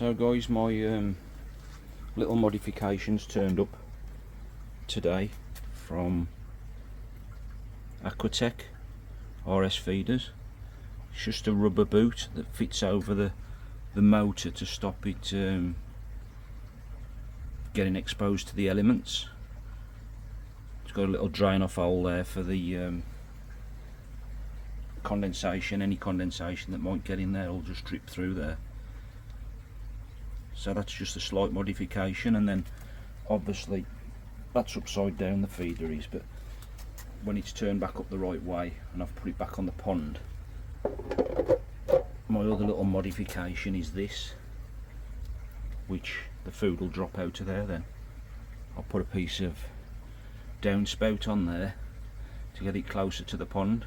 So guys, my little modifications turned up today from Aquatech RS feeders. It's just a rubber boot that fits over the motor to stop it getting exposed to the elements. It's got a little drain off hole there for the condensation. Any condensation that might get in there will just drip through there. So that's just a slight modification, and then obviously that's upside down, the feeder is, but when it's turned back up the right way and I've put it back on the pond, my other little modification is this, which the food will drop out of there. Then I'll put a piece of downspout on there to get it closer to the pond,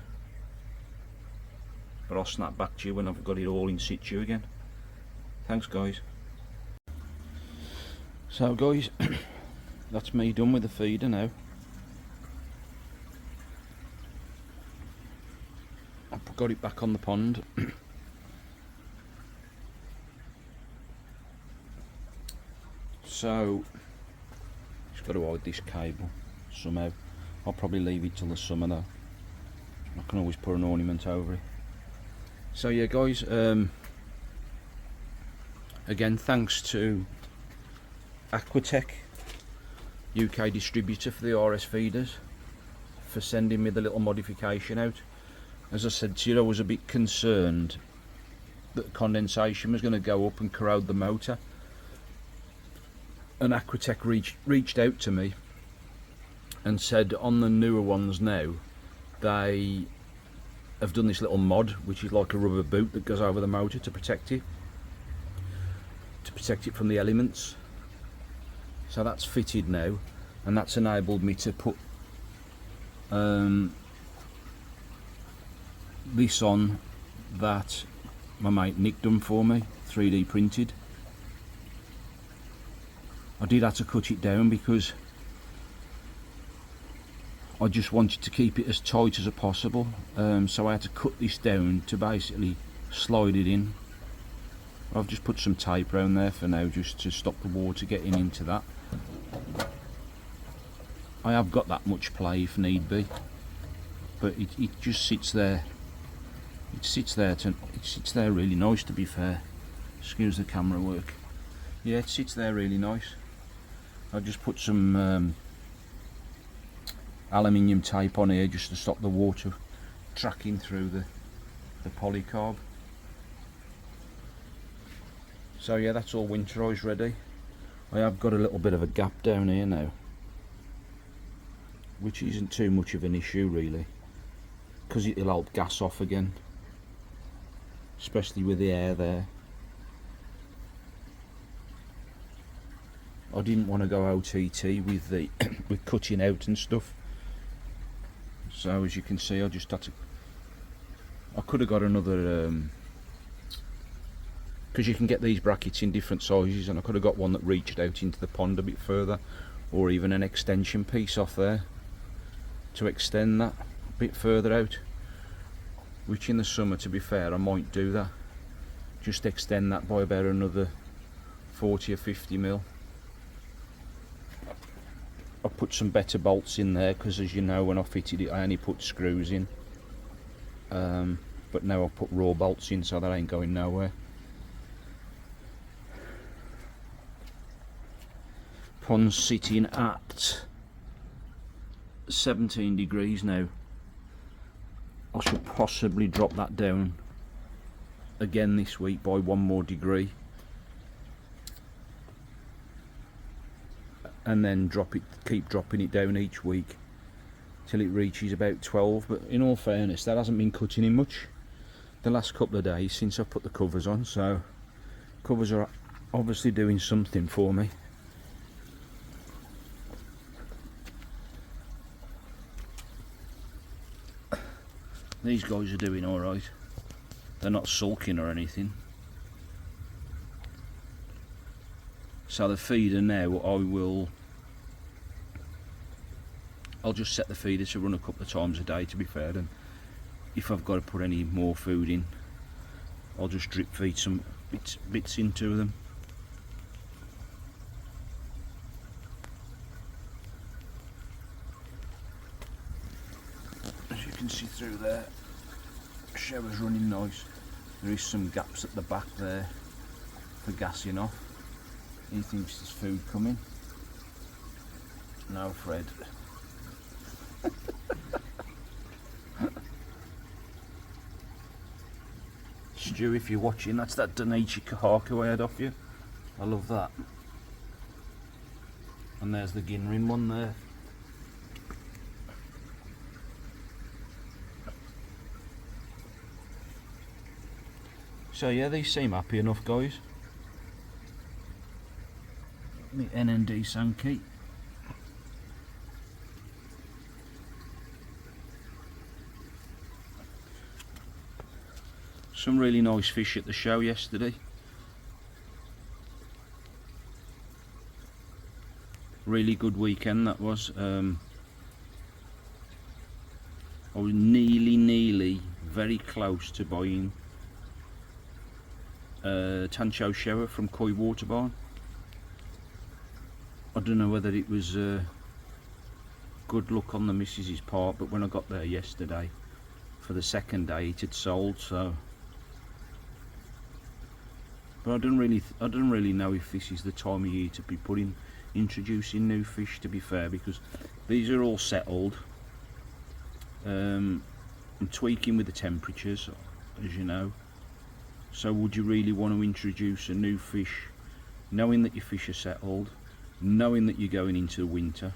but I'll snap back to you when I've got it all in situ again. Thanks guys. So guys, that's me done with the feeder now. I've got it back on the pond. So just got to hide this cable somehow. I'll probably leave it till the summer though. I can always put an ornament over it. So yeah guys, again thanks to Aquatech, UK distributor for the RS feeders, for sending me the little modification out. As I said to you, I was a bit concerned that condensation was going to go up and corrode the motor, and Aquatech reached out to me and said on the newer ones now they have done this little mod, which is like a rubber boot that goes over the motor to protect it from the elements. So that's fitted now, and that's enabled me to put this on that my mate Nick done for me, 3D printed. I did have to cut it down because I just wanted to keep it as tight as possible, so I had to cut this down to basically slide it in. I've just put some tape around there for now just to stop the water getting into that. I have got that much play if need be, but it just sits there. It sits there really nice, to be fair. Excuse the camera work. Yeah, it sits there really nice. I just put some aluminium tape on here just to stop the water tracking through the polycarb. So yeah, that's all winterized ready. I have got a little bit of a gap down here now, which isn't too much of an issue really, because it'll help gas off again, especially with the air there. I didn't want to go OTT with the with cutting out and stuff, so as you can see I just had to, I could have got another because you can get these brackets in different sizes, and I could have got one that reached out into the pond a bit further, or even an extension piece off there to extend that a bit further out, which in the summer, to be fair, I might do that, just extend that by about another 40 or 50 mil. I put some better bolts in there because, as you know, when I fitted it I only put screws in, but now I've put raw bolts in, so that ain't going nowhere. Pond's sitting at 17 degrees now. I should possibly drop that down again this week by 1 more degree, and then keep dropping it down each week till it reaches about 12. But in all fairness, that hasn't been cutting in much the last couple of days since I put the covers on, so covers are obviously doing something for me. These guys are doing alright, they're not sulking or anything. So the feeder now, I'll just set the feeder to run a couple of times a day, to be fair, and if I've got to put any more food in, I'll just drip feed some bits into them. can see through there. Shower's running nice. There is some gaps at the back there for gassing off. He thinks there's food coming. No, Fred. Stu, if you're watching, that's that Danichi Kahaku I had off you. I love that. And there's the Ginrin one there. So yeah, these seem happy enough, guys. The NND Sankey. Some really nice fish at the show yesterday. Really good weekend that was. I was nearly very close to buying a Tancho shower from Koi Water Barn. I don't know whether it was good luck on the missus's part, but when I got there yesterday for the second day it had sold, so. But I don't really know if this is the time of year to be introducing new fish, to be fair, because these are all settled. I'm tweaking with the temperatures, as you know. So would you really want to introduce a new fish, knowing that your fish are settled, knowing that you're going into winter?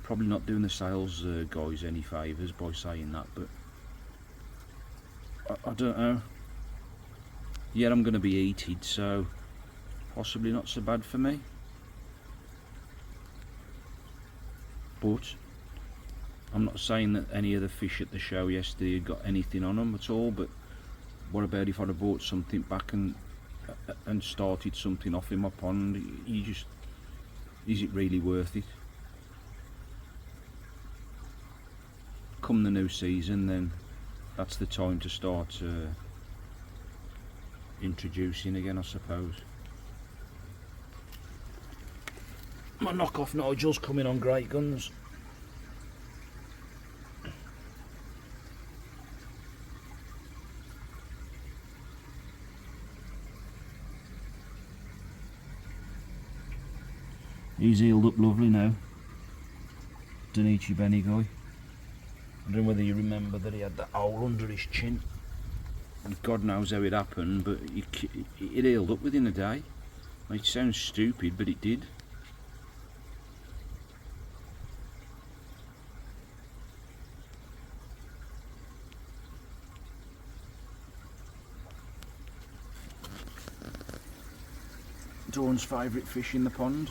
Probably not doing the sales guys any favours by saying that, but I don't know. Yeah, I'm going to be heated, so possibly not so bad for me. But I'm not saying that any of the fish at the show yesterday had got anything on them at all, but what about if I'd have brought something back and started something off in my pond? Is it really worth it? Come the new season, then that's the time to start introducing again, I suppose. My knockoff Nigel's coming on great guns. He's healed up lovely now. Danichi Benny guy. I don't know whether you remember that he had that hole under his chin. And God knows how it happened, but it healed up within a day. It sounds stupid, but it did. Dawn's favourite fish in the pond.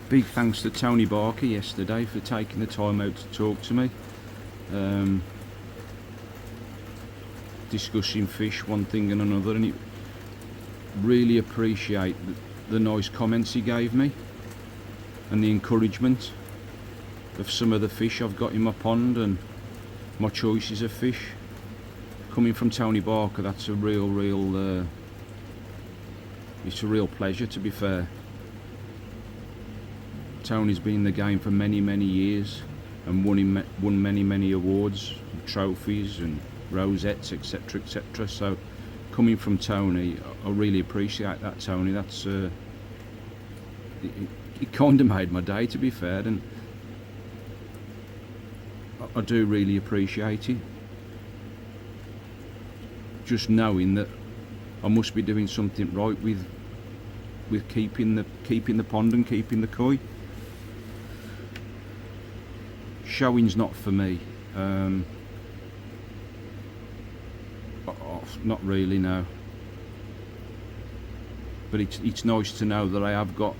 Big thanks to Tony Barker yesterday for taking the time out to talk to me. Discussing fish, one thing and another, and it really appreciate the nice comments he gave me and the encouragement of some of the fish I've got in my pond and my choices of fish. Coming from Tony Barker, that's a real it's a real pleasure, to be fair. Tony's been in the game for many years and won many awards, trophies and rosettes, etc. So coming from Tony, I really appreciate that, Tony. That's it kind of made my day, to be fair, and I do really appreciate it. Just knowing that I must be doing something right with keeping the pond and keeping the koi. Showing's not for me. Not really, no. But it's nice to know that I have got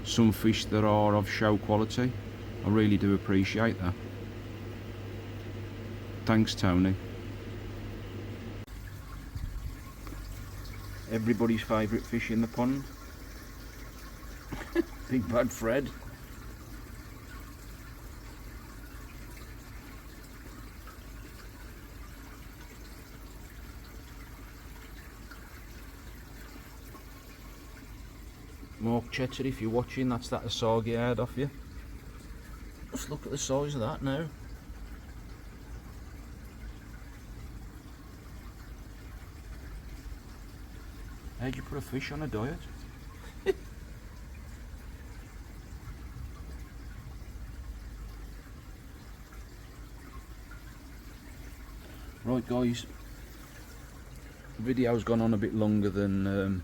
some fish that are of show quality. I really do appreciate that. Thanks, Tony. Everybody's favourite fish in the pond. Big bad Fred. Mark Chetter, if you're watching, that's that Asagi I had off you. Just look at the size of that now. How'd you put a fish on a diet? Right guys, the video's gone on a bit longer than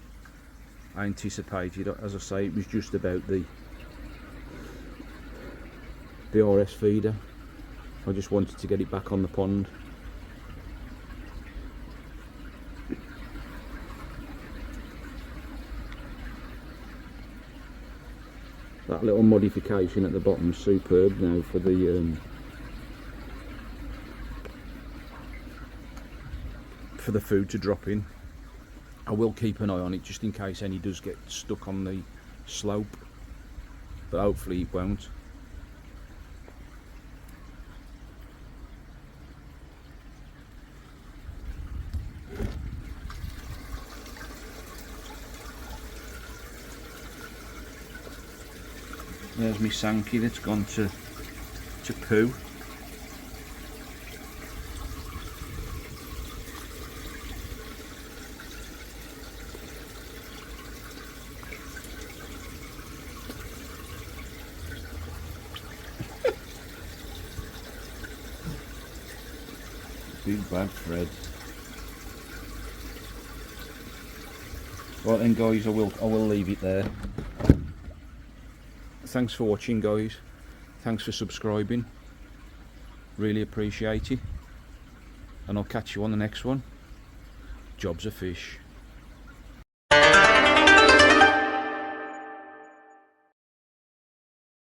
I anticipated. As I say, it was just about the RS feeder. I just wanted to get it back on the pond. That little modification at the bottom is superb now for the food to drop in. I will keep an eye on it just in case any does get stuck on the slope, but hopefully it won't. There's my Sankey that's gone to poo. Big bad Fred. Right then guys, I will leave it there. Thanks for watching guys, thanks for subscribing, really appreciate it, and I'll catch you on the next one. Job's a fish.